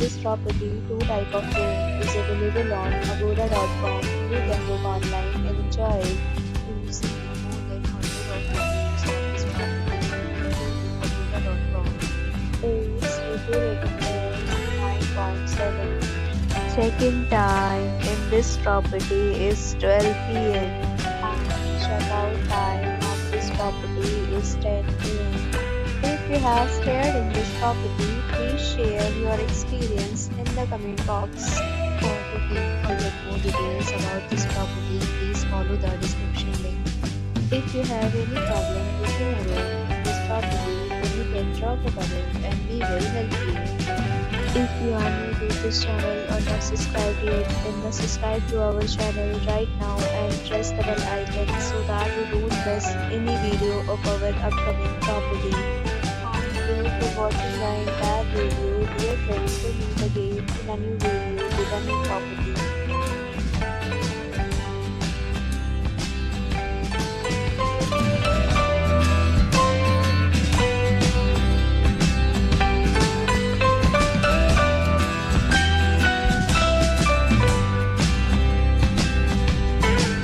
this property, two type of room is available on agoda.com. You can book online and enjoy it. To see more than 100 of reviews of this property, go to agoda.com. Its review rating is 9.7. Check-in time in this property is 12 p.m. and check-out time of this property is 10 p.m. If you have stayed in this property, please share your experience in the comment box. For booking or get more details about this property, please follow the description link. If you have any problem booking a room in this property, then you can drop a comment and we will help you. If you are new to this channel or not subscribed yet, then must subscribe to our channel right now and press the bell icon so that you don't miss any video of our upcoming property. Thank you for watching the entire video. Dear friends, will meet again in a new video with a new property.